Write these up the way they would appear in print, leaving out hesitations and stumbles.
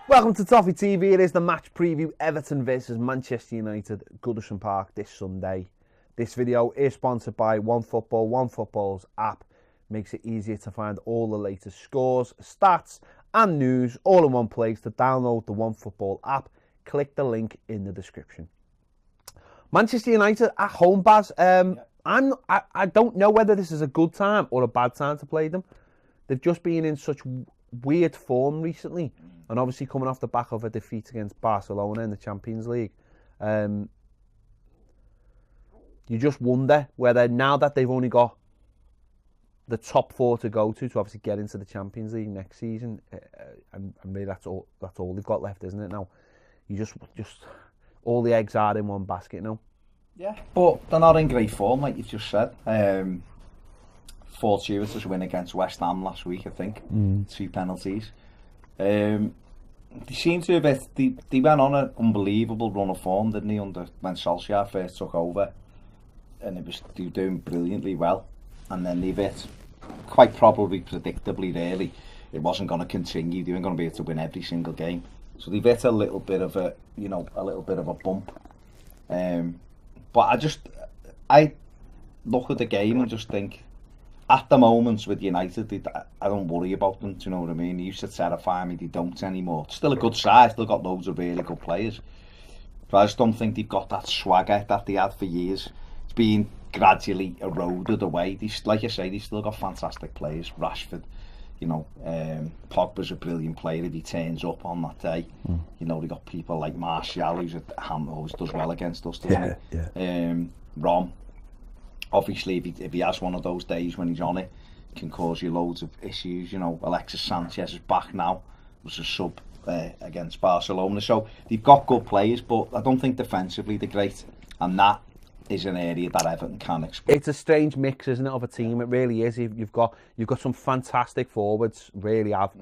Welcome to Toffee TV. It is the match preview, Everton versus Manchester United, Goodison Park this Sunday. This video is sponsored by OneFootball. OneFootball's app makes it easier to find all the latest scores, stats and news all in one place. To download the OneFootball app, click the link in the description. Manchester United at home, Baz. I don't know whether this is a good time or a bad time to play them. They've just been in such weird form recently, and obviously coming off the back of a defeat against Barcelona in the Champions League. You just wonder whether, now that they've only got the top four to go to obviously get into the Champions League next season, and maybe that's all they've got left, isn't it? Now you just all the eggs are in one basket now. Yeah, but they're not in great form, like you've just said. Fortuitous win against West Ham last week, I think. 2 penalties. They seem to have they went on an unbelievable run of form, didn't they, when Solskjaer first took over, and they were doing brilliantly well, and then they've hit, quite probably predictably really, it wasn't going to continue. They weren't going to be able to win every single game, so they've hit a little bit of a bump. But I look at the game and just think, at the moment with United, I don't worry about them, do you know what I mean? They used to terrify me, they don't anymore. Still a good side, still got loads of really good players. But I just don't think they've got that swagger that they had for years. It's been gradually eroded away. Like I say, they've still got fantastic players. Rashford, Pogba's a brilliant player if he turns up on that day. You know, they got people like Martial, who's always does well against us, doesn't he? Yeah. Rom. Obviously, if he has one of those days when he's on it, can cause you loads of issues. You know, Alexis Sanchez is back now, was a sub against Barcelona. So they've got good players, but I don't think defensively they're great, and that is an area that Everton can exploit. It's a strange mix, isn't it, of a team? It really is. You've got some fantastic forwards, really have.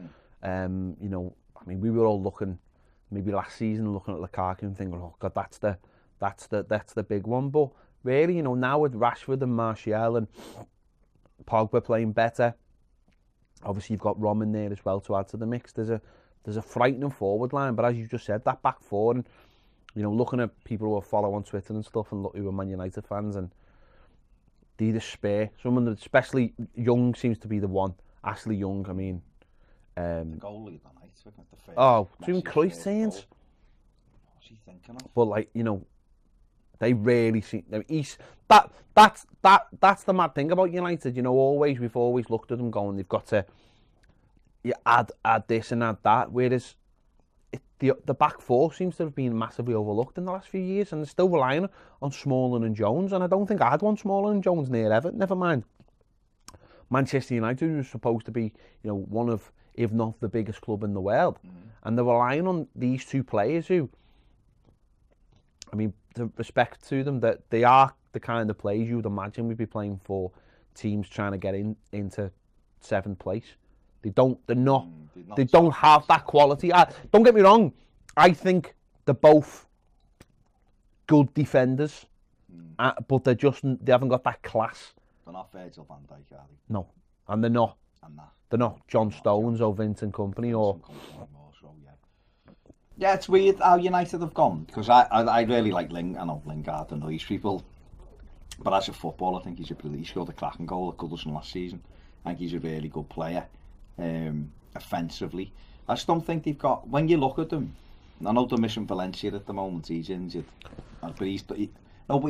I mean, we were all looking maybe last season looking at Lukaku and thinking, oh God, that's the big one, but really, now with Rashford and Martial and Pogba playing better, obviously you've got Rom in there as well to add to the mix. There's a frightening forward line, but as you just said, that back four, and looking at people who I follow on Twitter and stuff, and look who are Man United fans, and they despair. Someone that, especially Young, seems to be the one. Ashley Young, I mean, the goalie the night, the first. Doing Christ turns. What's he thinking of? But they really see. That's the mad thing about United. We've always looked at them going, they've got to add this and add that. Whereas the back four seems to have been massively overlooked in the last few years, and they're still relying on Smalling and Jones. And I don't think I had one Smalling and Jones near Everton. Never mind Manchester United, who's supposed to be one of, if not the biggest club in the world, and they're relying on these two players who, I mean, to respect to them, that they are the kind of players you would imagine we'd be playing for teams trying to get into 7th place. They don't have that quality. Don't get me wrong, I think they're both good defenders, but they haven't got that class. They're not Virgil van Dijk, are they? No, and they're not. They're not John Stones or Vincent Kompany or. Yeah, it's weird how United have gone, because I really like Lingard. I know Lingard annoys people, but as a footballer, I think he's he scored a cracking goal at Goodison last season. I think he's a really good player, offensively. I just don't think they've got, when you look at them, I know they're missing Valencia at the moment, he's injured, but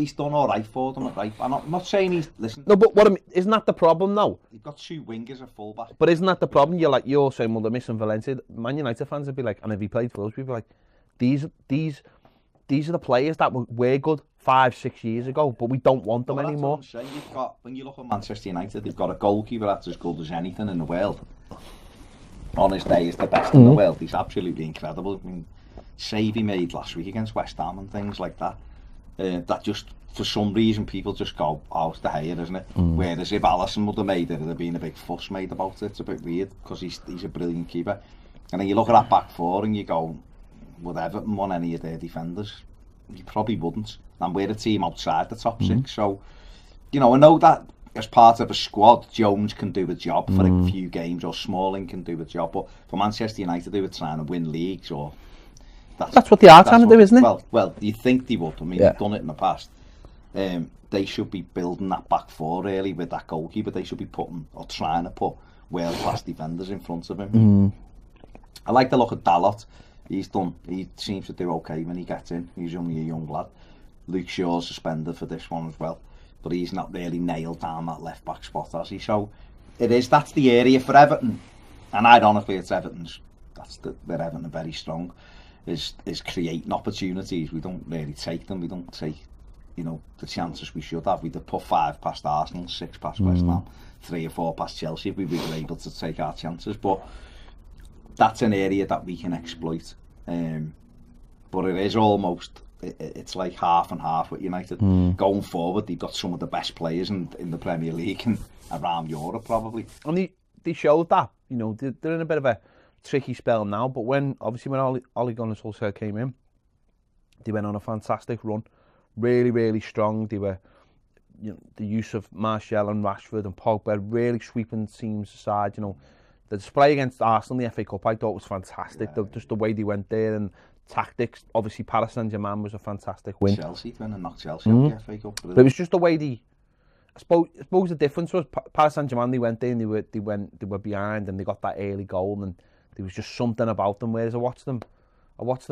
he's done alright for them, right? I'm not saying he's, listen. No, but isn't that the problem though? You've got 2 wingers at fullback. But isn't that the problem? You're saying, well, they're missing Valencia. Man United fans would be like, and if he played for us, we'd be like, these are the players that were good 5-6 years ago, but we don't want them anymore. That's what I'm saying. You've got, when you look at Manchester United, they've got a goalkeeper that's as good as anything in the world. On his day, he's the best in the world. He's absolutely incredible. I mean, save he made last week against West Ham and things like that. That just, for some reason, people just go, oh, it's the hair, isn't it? Whereas if Alisson would have made it, there'd have been a big fuss made about it. It's a bit weird, because he's a brilliant keeper. And then you look at that back four and you go, would Everton want any of their defenders? You probably wouldn't. And we're a team outside the top 6, so, I know that as part of a squad, Jones can do a job for a few games, or Smalling can do a job. But for Manchester United, they were trying to win leagues, or that's what they are trying to do, isn't it? Well, you think they would. I mean, they've done it in the past. They should be building that back four really with that goalkeeper. They should be putting, or trying to put, world-class defenders in front of him. I like the look of Dalot. He seems to do okay when he gets in. He's only a young lad. Luke Shaw's suspended for this one as well, but he's not really nailed down that left back spot, has he? So that's the area for Everton, and ironically it's Everton's. Where Everton are very strong, is creating opportunities. We don't really take them. We don't take, the chances we should have. We'd have put 5 past Arsenal, 6 past West Ham, 3 or 4 past Chelsea if we were able to take our chances. But that's an area that we can exploit. But it is almost, it's like half and half with United. Going forward, they've got some of the best players in the Premier League and around Europe probably. And they showed that, they're in a bit of a tricky spell now, but when Ole Gunnar Solskjaer came in, they went on a fantastic run, really, really strong. They were, the use of Martial and Rashford and Pogba really sweeping teams aside. The display against Arsenal in the FA Cup I thought was fantastic. Just the way they went there and tactics. Obviously, Paris Saint-Germain was a fantastic win. Chelsea went and knocked Chelsea out the FA Cup. But it was just the way I suppose the difference was Paris Saint-Germain. They went there and they were behind and they got that early goal and there was just something about them. Whereas I watched them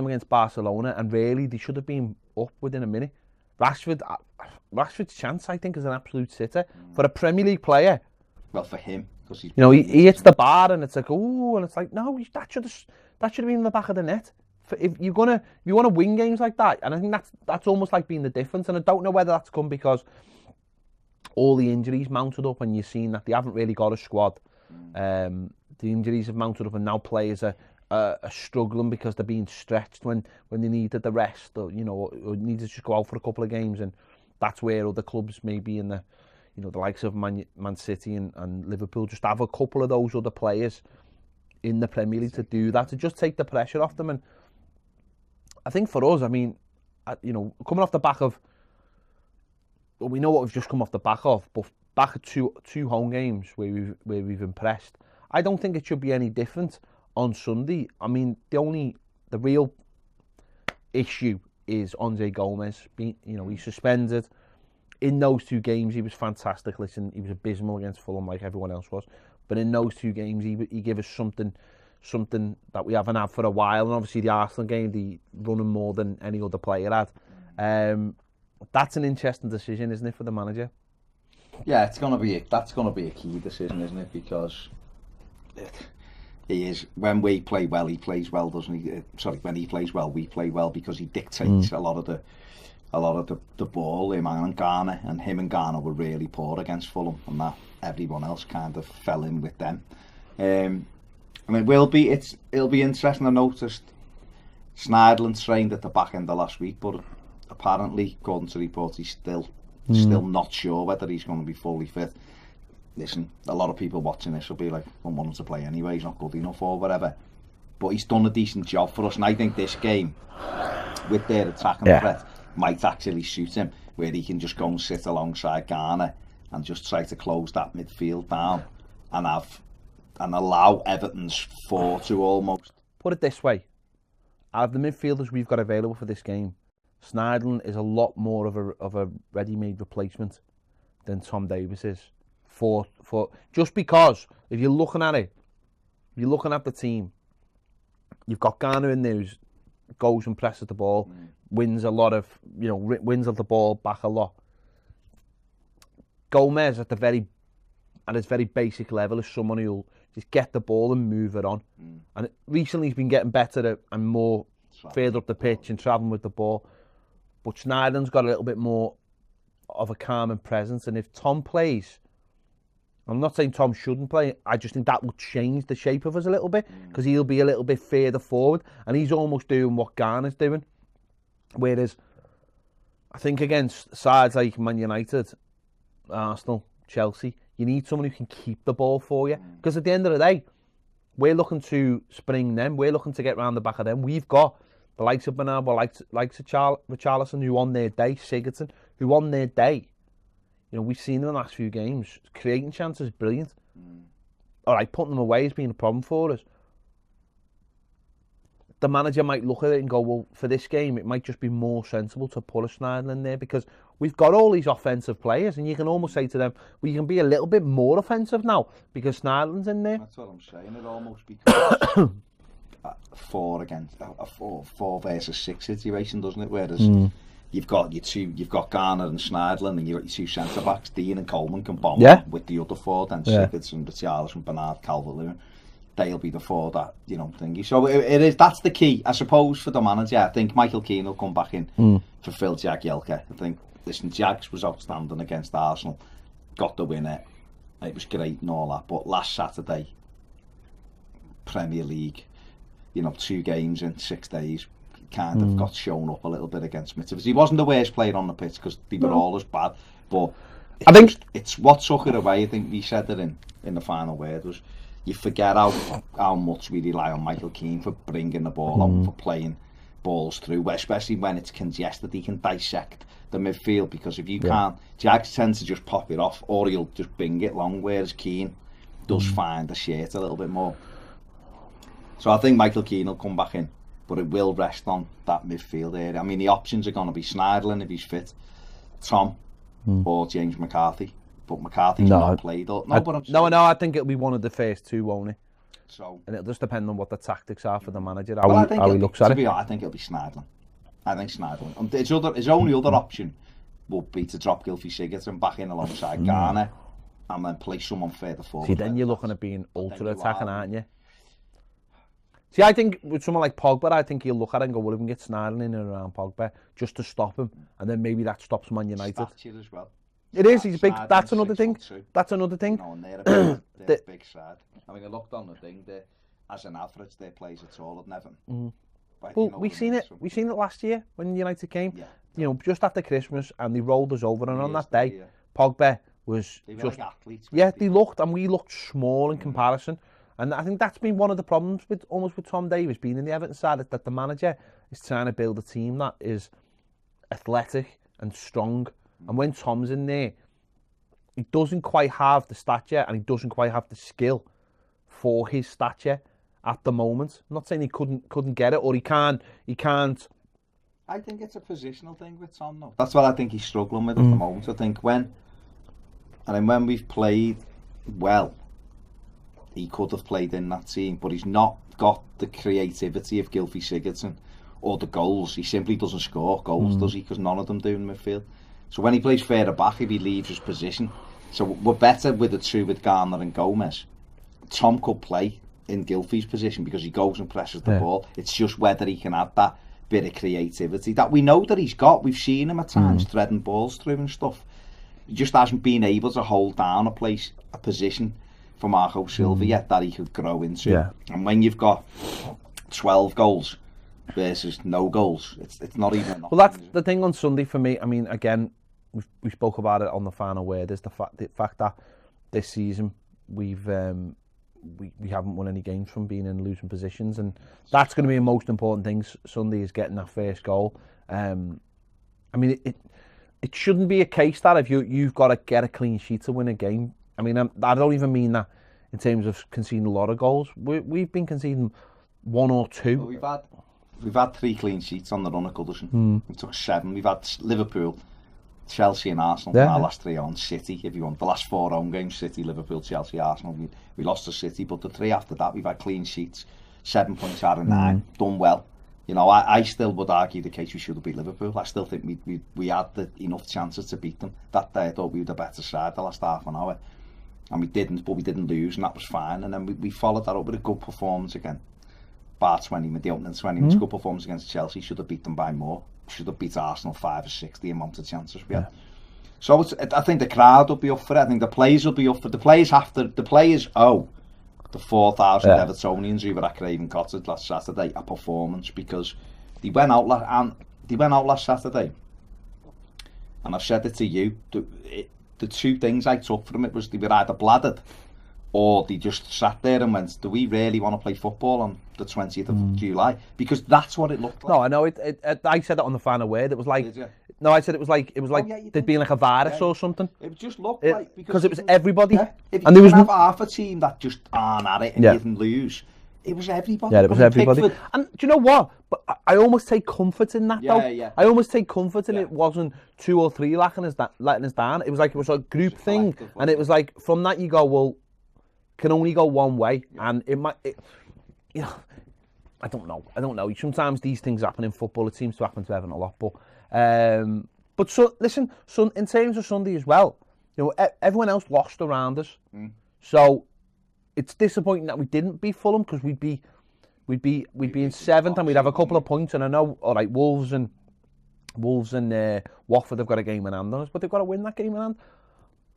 against Barcelona and really they should have been up within a minute. Rashford's chance, I think, is an absolute sitter for a Premier League player. Well, for him, because he hits the bar and it's like, ooh, and it's like, no, that should have been in the back of the net. If you want to win games like that, and I think that's almost like being the difference. And I don't know whether that's come because all the injuries mounted up, and you've seen that they haven't really got a squad. The injuries have mounted up, and now players are struggling because they're being stretched when they needed the rest, or needed to just go out for a couple of games, and that's where other clubs maybe in the the likes of Man City and Liverpool just have a couple of those other players in the Premier League to do that, to just take the pressure off them. And I think for us, I mean, coming off the back of, well, we know what we've just come off the back of, but back at two home games where we've impressed, I don't think it should be any different on Sunday. I mean, the real issue is Andre Gomez. He's suspended. In those 2 games, he was fantastic. Listen, he was abysmal against Fulham, like everyone else was. But in those 2 games, he gave us something that we haven't had for a while. And obviously, the Arsenal game, they running more than any other player had. That's an interesting decision, isn't it, for the manager? Yeah, that's gonna be a key decision, isn't it? Because he is, when we play well, he plays well, doesn't he? Sorry, when he plays well, we play well, because he dictates a lot of the ball. Him and Garner were really poor against Fulham, and that everyone else kind of fell in with them. I mean, it'll be interesting. I noticed Sneijderland trained at the back end of last week, but apparently, according to reports, he's still not sure whether he's going to be fully fit. Listen, a lot of people watching this will be like, I want him to play anyway, he's not good enough or whatever. But he's done a decent job for us, and I think this game, with their attacking threat, might actually suit him, where he can just go and sit alongside Garner and just try to close that midfield down and allow Everton's 4 to almost. Put it this way, out of the midfielders we've got available for this game, Sneijderland is a lot more of a ready-made replacement than Tom Davies is. For just because if you're looking at the team, you've got Garner in there who goes and presses the ball, wins a lot of wins of the ball back a lot. Gomez at his very basic level is someone who'll just get the ball and move it on. And recently he's been getting better and more further up the pitch and travelling with the ball. But Sneijderland's got a little bit more of a calming presence, and if Tom plays, I'm not saying Tom shouldn't play, I just think that will change the shape of us a little bit, because he'll be a little bit further forward, and he's almost doing what Garner's doing. Whereas, I think against sides like Man United, Arsenal, Chelsea, you need someone who can keep the ball for you. Because at the end of the day, we're looking to spring them, we're looking to get round the back of them. We've got the likes of Bernardo, likes of Richarlison, who on their day, Sigurdsson, who on their day, You know, we've seen them in the last few games. Creating chances, brilliant. All right, putting them away has been a problem for us. The manager might look at it and go, well, for this game, it might just be more sensible to put a Schneiderlin there because we've got all these offensive players, and you can almost say to them, well, you can be a little bit more offensive now because Schneiderlin's in there. That's what I'm saying. It almost becomes four versus 6 situation, doesn't it? Whereas you've got Garner and Schneiderlin, and you've got your 2 centre backs. Dean and Coleman can bomb with the other 4, then Sigurdsson, Richarlison, Bernard, Calvert-Lewin. They'll be the 4 that, you know, thingy. So it is, that's the key, I suppose, for the manager. I think Michael Keane will come back in for Phil Jagielka. I think, listen, Jags was outstanding against Arsenal, got the winner, it was great and all that, but last Saturday, Premier League, you know, 2 games in 6 days, kind of got shown up a little bit against Mitrovic. He wasn't the worst player on the pitch because they were all as bad, but I think it's what took it away. I think we said it in the final word was, you forget how much we rely on Michael Keane for bringing the ball out, for playing balls through, especially when it's congested. He can dissect the midfield, because if you can't, Jags tends to just pop it off, or he'll just bring it long, whereas Keane does find the shirt a little bit more. So I think Michael Keane will come back in, but it will rest on that midfield area. I mean, the options are going to be Schneiderlin if he's fit, Tom, or James McCarthy. But McCarthy's not played. I think it'll be one of the first 2, won't it? So, and it'll just depend on what the tactics are for the manager, how he looks at it. I think it'll be Schneiderlin. I think Schneiderlin. His only other option would be to drop Gylfi Sigurdsson back in alongside Garner and then play someone further forward. See, then you're looking at being ultra attacking, aren't you? See, I think with someone like Pogba, I think you'll look at it and go, well, we can get Schneiderlin in and around Pogba just to stop him, and then maybe that stops Man United. Stature as well. It is, he's big. That's another thing. That's another thing. No, and they're a big side. I mean, I looked on the thing, as an average, their plays at all at Nevin. Well, we seen it last year when United came, you know, just after Christmas, and they rolled us over, and on that day, Pogba was just... Like athletes, they looked, and we looked small in comparison. And I think that's been one of the problems with Tom Davies being in the Everton side, is that the manager is trying to build a team that is athletic and strong. And when Tom's in there, he doesn't quite have the stature and he doesn't quite have the skill for his stature at the moment. I'm not saying he couldn't get it, or he can't. I think it's a positional thing with Tom, though. That's what I think he's struggling with at the moment. I think when we've played well, he could have played in that team, but he's not got the creativity of Gylfi Sigurdsson or the goals. He simply doesn't score goals, does he? Because none of them do in midfield. So when he plays further back, if he leaves his position, so we're better with the 2 with Garner and Gomez. Tom could play in Gylfi's position because he goes and presses the ball. It's just whether he can add that bit of creativity that we know that he's got. We've seen him at times threading balls through and stuff. He just hasn't been able to hold down a position for Marco Silva yet that he could grow into. And when you've got 12 goals versus no goals, it's not even enough. Well, that's the thing on Sunday for me. I mean, again, we spoke about it on the final word. Is the fact that this season we haven't won any games from being in losing positions, and that's going to be the most important thing. Sunday is getting that first goal. I mean, it shouldn't be a case that if you've got to get a clean sheet to win a game. I mean, I don't even mean that in terms of conceding a lot of goals. We've been conceding 1 or 2. Well, we've had 3 clean sheets on the run at Goodison. We took 7. We've had Liverpool, Chelsea and Arsenal. Our last 3 on City, if you want. The last 4 home games, City, Liverpool, Chelsea, Arsenal. We lost to City, but the 3 after that, we've had clean sheets. 7 points out of 9. Done well. You know, I still would argue the case we should have beat Liverpool. I still think we had enough chances to beat them. That day I thought we were the better side the last half an hour. And we didn't, but we didn't lose, and that was fine. And then we followed that up with a good performance again. Bar 20, with the opening 20 minutes, good performance against Chelsea. Should have beat them by more. Should have beat Arsenal 5 or 6, the amount of chances we had. So I think the crowd will be up for it. I think the players will be up for it. The players owe the 4,000 Evertonians who were at Craven Cottage last Saturday a performance, because they went out last Saturday, and I've said it to you, the 2 things I took from it was they were either bladdered or they just sat there and went, do we really want to play football on the 20th of July? Because that's what it looked like. No, I know. I said it on the final word. It was like, No, I said it was like yeah, there'd been like a virus Yeah. or something. It just looked like Because it was everybody. Yeah, if you And there was have half a team that just aren't at it and Yeah. you can lose, it was everybody. Yeah, it was everybody. Pickford, And do you know what? But I almost take comfort in that, though. Yeah. I almost take comfort in Yeah. it wasn't 2 or 3 letting us down. It was like a group thing, collective, and it was like from that you go, well, can only go one way, and it might. You know, I don't know. Sometimes these things happen in football. It seems to happen to Everton a lot, but so listen, in terms of Sunday as well, you know, everyone else lost around us, so it's disappointing that we didn't beat Fulham because we'd be in 7th and we'd have a couple of points. And I know, all right, Wolves and Watford have got a game in hand on us, but they've got to win that game in hand.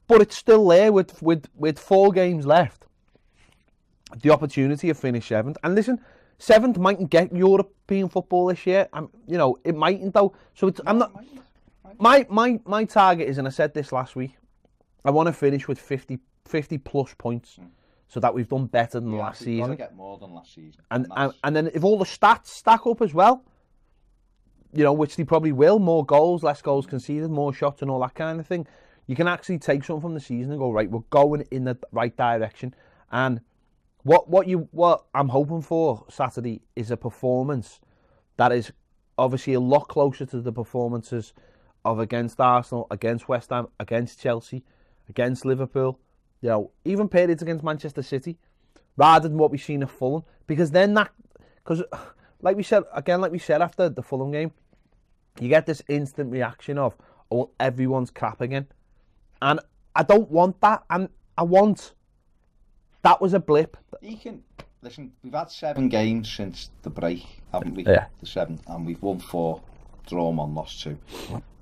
But it's still there with 4 games left. The opportunity of finish 7th, and listen, 7th mightn't get European football this year. You know, it mightn't though. So I'm not. My target is, and I said this last week, I want to finish with 50 plus points, so that we've done better than last season. Got to get more than last season. And then if all the stats stack up as well, you know, which they probably will, more goals, less goals conceded, more shots, and all that kind of thing, you can actually take something from the season and go, right, we're going in the right direction. And what I'm hoping for Saturday is a performance that is obviously a lot closer to the performances of against Arsenal, against West Ham, against Chelsea, against Liverpool, you know, even periods against Manchester City, rather than what we've seen at Fulham. Because like we said after the Fulham game, you get this instant reaction of, oh, well, everyone's crap again. And I don't want that. And I want... That was a blip. Listen, we've had 7 games since the break, haven't we? Yeah. The 7, and we've won 4, drawn 1, lost 2.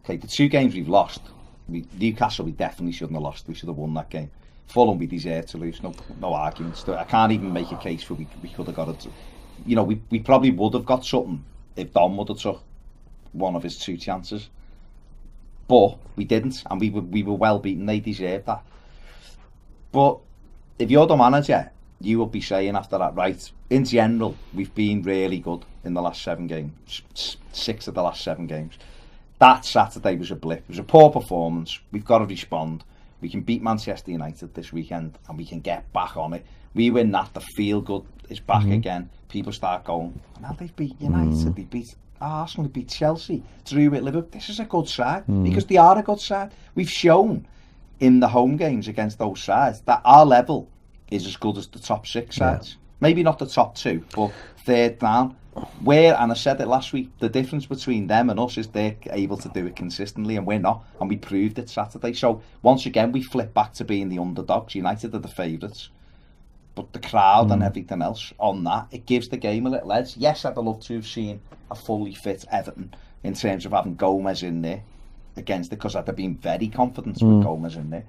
Okay, the 2 games we've lost, Newcastle we definitely shouldn't have lost. We should have won that game. Fulham we deserve to lose. No arguments. I can't even make a case for we could have got it. You know, we probably would have got something if Don would have took one of his 2 chances, but we didn't, and we were well beaten. They deserved that. But if you're the manager, you will be saying after that, right, in general, we've been really good in the last 7 games, 6 of the last 7 games. That Saturday was a blip. It was a poor performance. We've got to respond. We can beat Manchester United this weekend and we can get back on it. We win that, the feel good is back again. People start going, now they've beat United, they beat Arsenal, they beat Chelsea, drew with Liverpool. This is a good side because they are a good side. We've shown in the home games against those sides that our level is as good as the top 6 sides. Yeah. Maybe not the top 2, but 3rd down. And I said it last week, the difference between them and us is they're able to do it consistently and we're not, and we proved it Saturday. So once again we flip back to being the underdogs. United are the favourites, but the crowd and everything else on that, it gives the game a little edge. Yes, I'd love to have seen a fully fit Everton in terms of having Gomez in there against it, because I'd have been very confident with Gomez in there.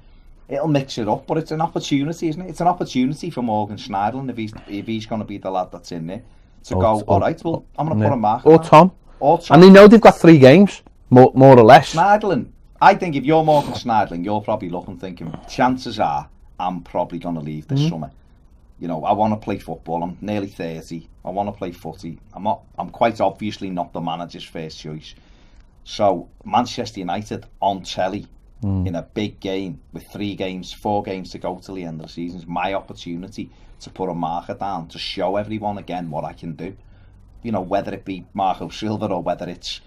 It'll mix it up, but it's an opportunity, isn't it? It's an opportunity for Morgan Schneiderlin if he's going to be the lad that's in there to go, all right, well, I'm going to put a mark or Tom. And they know they've got 3 games, more or less. Schneiderlin, I think if you're Morgan Schneiderlin, you're probably looking, thinking, chances are I'm probably going to leave this summer. You know, I want to play football. I'm nearly 30. I want to play footy. I'm quite obviously not the manager's first choice. So Manchester United on telly in a big game with 4 games to go till the end of the season is my opportunity to put a marker down, to show everyone again what I can do. You know, whether it be Marco Silva or whether it's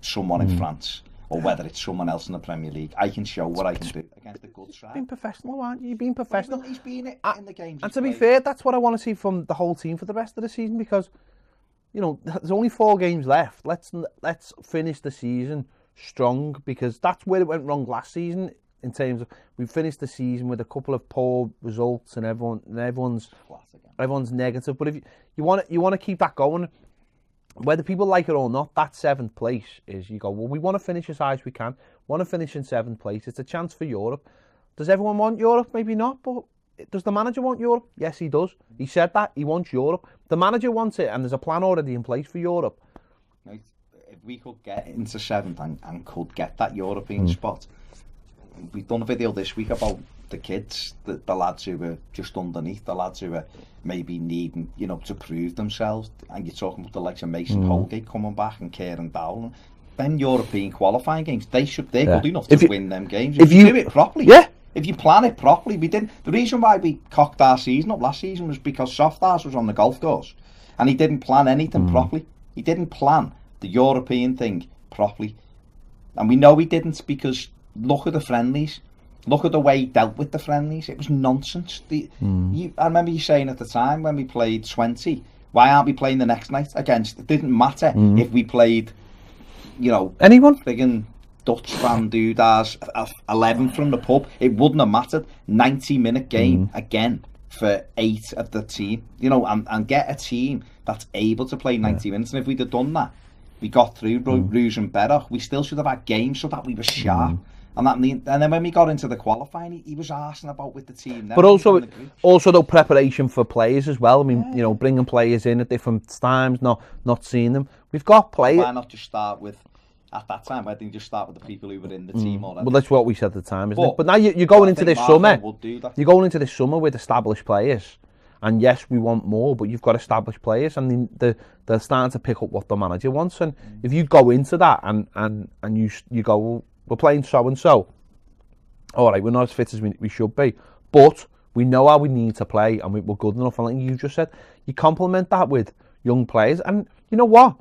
someone in France or whether it's someone else in the Premier League, I can show what I can do against a good side. Being professional, aren't you? You've been professional. Well, he's been in the games. And to be fair, that's what I want to see from the whole team for the rest of the season, because, you know, there's only 4 games left. Let's finish the season strong, because that's where it went wrong last season. In terms of, we finished the season with a couple of poor results and everyone's negative. But if you want to keep that going, whether people like it or not, that 7th place is, you go, well, we want to finish as high as we can. Want to finish in 7th place. It's a chance for Europe. Does everyone want Europe? Maybe not, but does the manager want Europe? Yes, he does. He said that he wants Europe. The manager wants it, and there's a plan already in place for Europe. If we could get into 7th and could get that European spot. We've done a video this week about the kids, the lads who were just underneath, the lads who were maybe needing, you know, to prove themselves. And you're talking about the likes of Mason Holgate coming back and Kieran Dowling. them European qualifying games, they're good enough If to you- win them games. if If you you- do it properly. Yeah. If you plan it properly. We didn't. The reason why we cocked our season up last season was because Softas was on the golf course and he didn't plan anything properly. He didn't plan the European thing properly. And we know he didn't because look at the friendlies. Look at the way he dealt with the friendlies. It was nonsense. I remember you saying at the time when we played 20, why aren't we playing the next night against... It didn't matter if we played, you know... Anyone? Friggin' Dutch fan dude has 11 from the pub. It wouldn't have mattered. 90-minute game again for 8 of the team. You know, and get a team that's able to play 90 minutes. And if we'd have done that, we got through Rouge and Berach, we still should have had games so that we were sharp. And then when we got into the qualifying, he was arsing about with the team. But also the preparation for players as well. I mean, you know, bringing players in at different times, not seeing them. We've got players. Why not just start with, at that time, why didn't you just start with the people who were in the team already? Well, that's what we said at the time, isn't it? But now you're going into this summer. You're going into this summer with established players. And yes, we want more, but you've got established players, and they're starting to pick up what the manager wants. And if you go into that and you go, well, we're playing so and so. All right, we're not as fit as we should be, but we know how we need to play, and we're good enough. And like you just said, you complement that with young players, and you know what?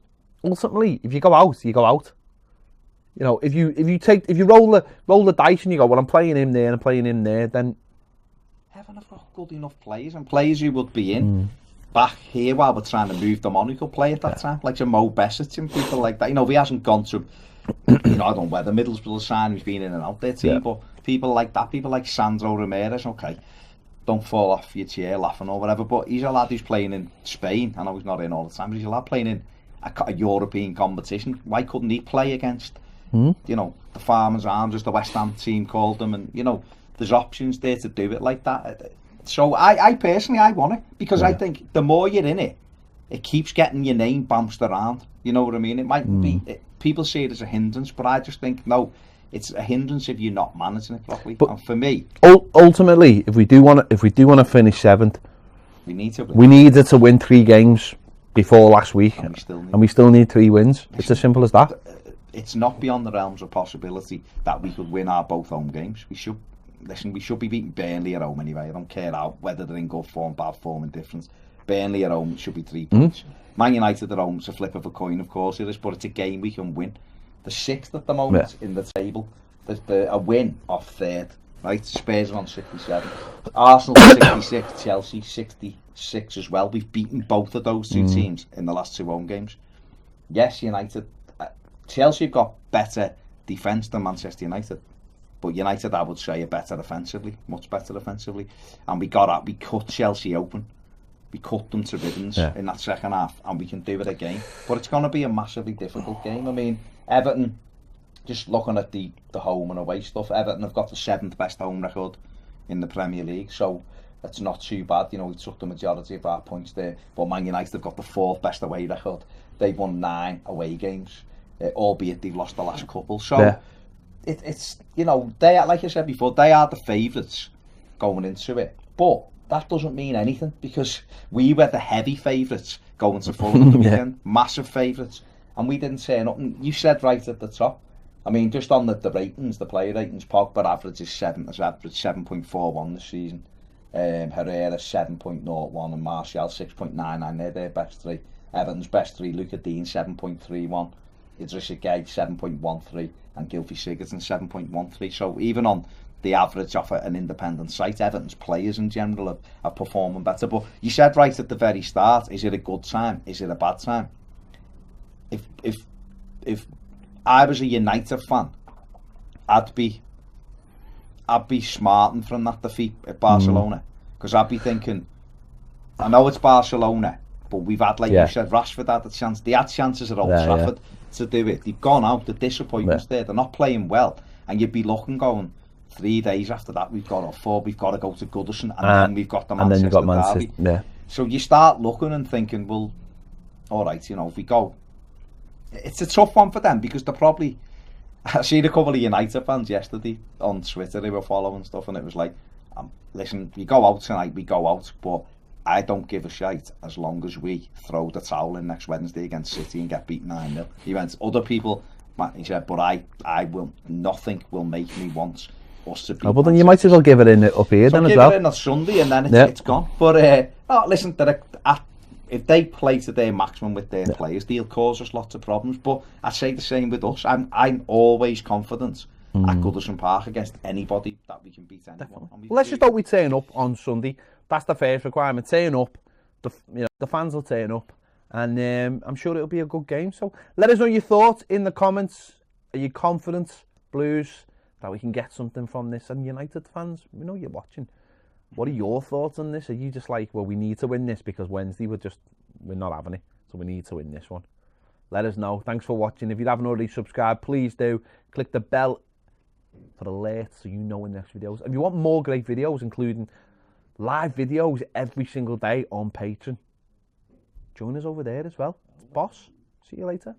Ultimately, if you go out, you go out. You know, if you roll the dice and you go, well, I'm playing him there and I'm playing him there, then Everton have got good enough players, and players who would be in back here while we're trying to move them on who could play at that time, like Mo Besic and people like that. You know, if he hasn't gone to, you know, I don't know whether Middlesbrough sign, he's been in and out there too, but people like that, people like Sandro Ramirez, okay, don't fall off your chair laughing or whatever, but he's a lad who's playing in Spain. I know he's not in all the time, but he's a lad playing in a European competition. Why couldn't he play against, you know, the Farmers Arms, as the West Ham team called them? And, you know, there's options there to do it like that. So I personally, I want it, because I think the more you're in it, it keeps getting your name bounced around. You know what I mean? It might be, people see it as a hindrance, but I just think, no, it's a hindrance if you're not managing it properly. But and for me, ultimately, if we do want to finish 7th, we needed to win 3 games before last week, and we still need 3 wins. It's as simple as that. It's not beyond the realms of possibility that we could win our both home games. We should be beating Burnley at home anyway. I don't care whether they're in good form, bad form, indifference. Burnley at home should be 3 points. Man United at home is a flip of a coin, of course it is, but it's a game we can win. The 6th at the moment in the table. A win off 3rd, right? Spurs are on 67. Arsenal 66, Chelsea 66 as well. We've beaten both of those 2 teams in the last 2 home games. Yes, United. Chelsea have got better defence than Manchester United. But United, I would say, are better offensively, much better offensively. And we cut Chelsea open. We cut them to ribbons in that second half, and we can do it again. But it's going to be a massively difficult game. I mean, Everton, just looking at the home and away stuff, Everton have got the 7th best home record in the Premier League, so it's not too bad. You know, we took the majority of our points there. But Man United have got the 4th best away record. They've won 9 away games, albeit they've lost the last couple. So it's, you know, they are, like I said before, they are the favourites going into it. But that doesn't mean anything, because we were the heavy favourites going to Fulham the weekend, massive favourites, and we didn't turn up. And you said right at the top, I mean, just on the ratings, the player ratings, Pogba average is 7.41 this season, Herrera 7.01 and Martial 6.99. They're their best 3. Everton's best 3, Luca Dean 7.31, Idrissa Gueye 7.13 and Gylfi Sigurdsson 7.13. So even on the average off an independent site, Everton's players in general are performing better. But you said right at the very start, is it a good time? Is it a bad time? If I was a United fan, I'd be smarting from that defeat at Barcelona, because I'd be thinking, I know it's Barcelona, but we've had, like you said, Rashford had the chance. They had chances at Old Trafford to do it. They've gone out. The disappointment's there. They're not playing well, and you'd be looking, going, 3 days after that we've got we've got to go to Goodison, and then we've got the Manchester derby. So you start looking and thinking, well, all right, you know, if we go, it's a tough one for them, because they're probably, I seen a couple of United fans yesterday on Twitter, they were following stuff, and it was like, listen, we go out tonight, we go out, but I don't give a shite as long as we throw the towel in next Wednesday against City and get beat 9-0. He went, other people He said, but I will, nothing will make me want us to beat. Oh, but then you might as well give it in up here then as well. Give it in on Sunday and then it's gone. But listen, if they play to their maximum with their players, they'll cause us lots of problems. But I say the same with us. I'm always confident at Goodison Park against anybody that we can beat anyone. Well, let's just hope we turn up on Sunday. That's the first requirement. Turn up. The fans will turn up. And I'm sure it'll be a good game. So let us know your thoughts in the comments. Are you confident, Blues, that we can get something from this? And United fans, we know you're watching. What are your thoughts on this? Are you just like, well, we need to win this because Wednesday we're not having it. So we need to win this one. Let us know. Thanks for watching. If you haven't already subscribed, please do. Click the bell for alerts so you know when next videos. If you want more great videos, including live videos every single day on Patreon, join us over there as well. Boss, see you later.